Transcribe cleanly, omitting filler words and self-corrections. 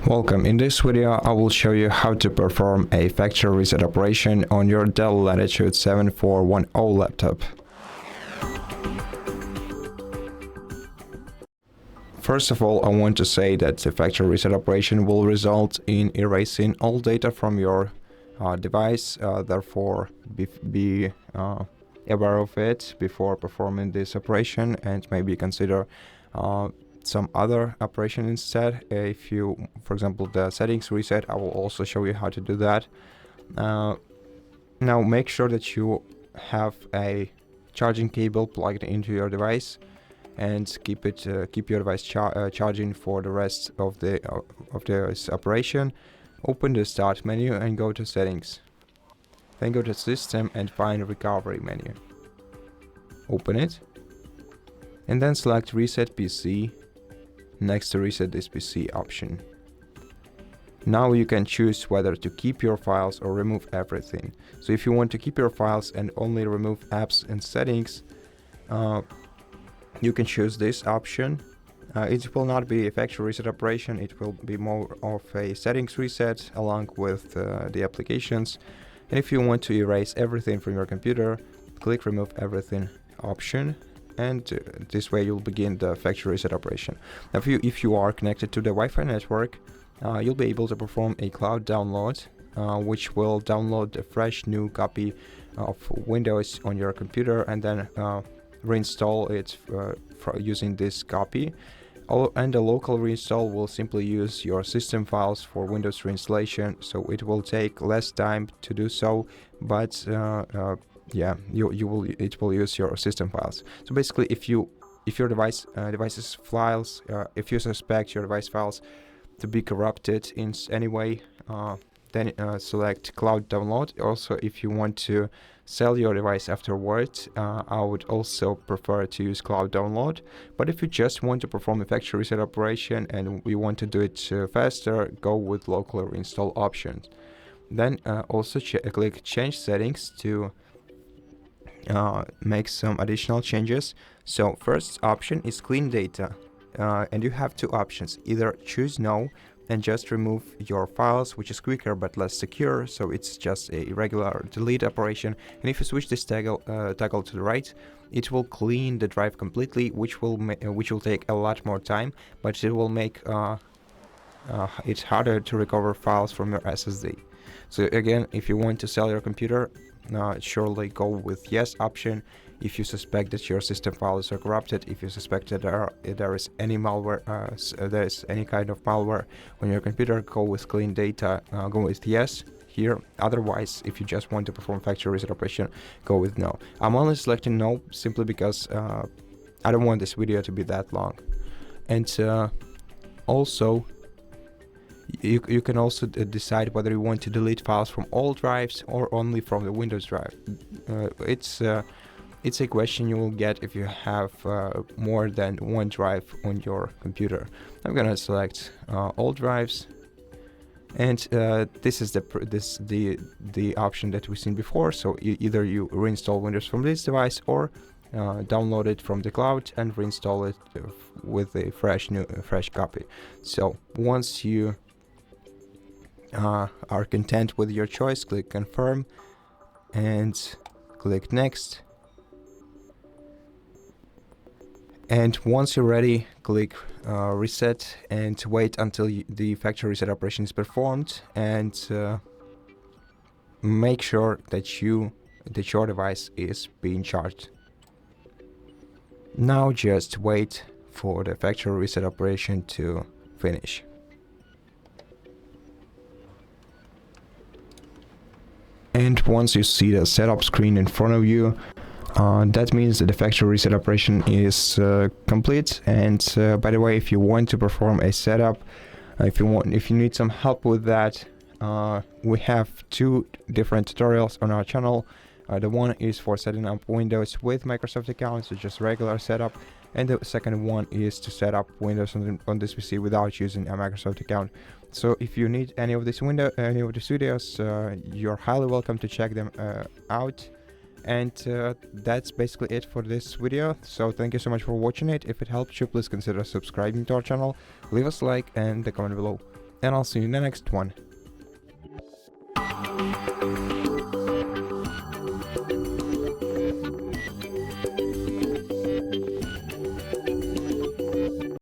Welcome. In this video, I will show you how to perform a factory reset operation on your DELL Latitude 7410 laptop. First of all, I want to say that the factory reset operation will result in erasing all data from your device. Therefore, be aware of it before performing this operation, and maybe consider some other operation instead. If you, for example, the settings reset, I will also show you how to do that. Now make sure that you have a charging cable plugged into your device, and keep your device charging for the rest of this operation. Open the start menu and go to settings. Then go to system and find recovery menu. Open it and then select reset PC next to reset this PC option. Now you can choose whether to keep your files or remove everything. So if you want to keep your files and only remove apps and settings, you can choose this option. It will not be a factory reset operation, it will be more of a settings reset along with the applications. And if you want to erase everything from your computer, click remove everything option, and this way you'll begin the factory reset operation. Now, if you are connected to the Wi-Fi network, you'll be able to perform a cloud download, which will download a fresh new copy of Windows on your computer and then reinstall it using this copy. And the local reinstall will simply use your system files for Windows reinstallation, so it will take less time to do so, but yeah, it will use your system files. So basically, if your device's files, if you suspect your device files to be corrupted in any way, then select cloud download. Also, if you want to sell your device afterwards, I would also prefer to use cloud download. But if you just want to perform a factory reset operation and we want to do it faster, go with local reinstall options. Then also click change settings to make some additional changes. So first option is clean data, and you have two options. Either choose no and just remove your files, which is quicker but less secure, so it's just a regular delete operation. And if you switch this toggle to the right, it will clean the drive completely, which will take a lot more time, but it will make it harder to recover files from your SSD. So again, if you want to sell your computer, surely go with yes option. If you suspect that your system files are corrupted, if you suspect that there is any malware, there is any kind of malware on your computer, go with clean data, go with yes here. Otherwise, if you just want to perform factory reset operation, go with no. I'm only selecting no simply because I don't want this video to be that long. And also, you can also decide whether you want to delete files from all drives or only from the Windows drive. It's a question you will get if you have more than one drive on your computer. I'm gonna select all drives, and this is the option that we've seen before. So either you reinstall Windows from this device or download it from the cloud and reinstall it with a fresh copy. So once you are content with your choice, click confirm and click next. And once you're ready, click reset and wait until the factory reset operation is performed, and make sure that your device is being charged. Now just wait for the factory reset operation to finish. And once you see the setup screen in front of you, that means that the factory reset operation is complete. And by the way, if you want to perform a setup, if you need some help with that, we have two different tutorials on our channel. The one is for setting up Windows with Microsoft accounts, so just regular setup, and the second one is to set up Windows on this PC without using a Microsoft account. So if you need any of these videos, you're highly welcome to check them out. And that's basically it for this video. So thank you so much for watching it. If it helped you, please consider subscribing to our channel, leave us a like and a comment below. and I'll see you in the next one.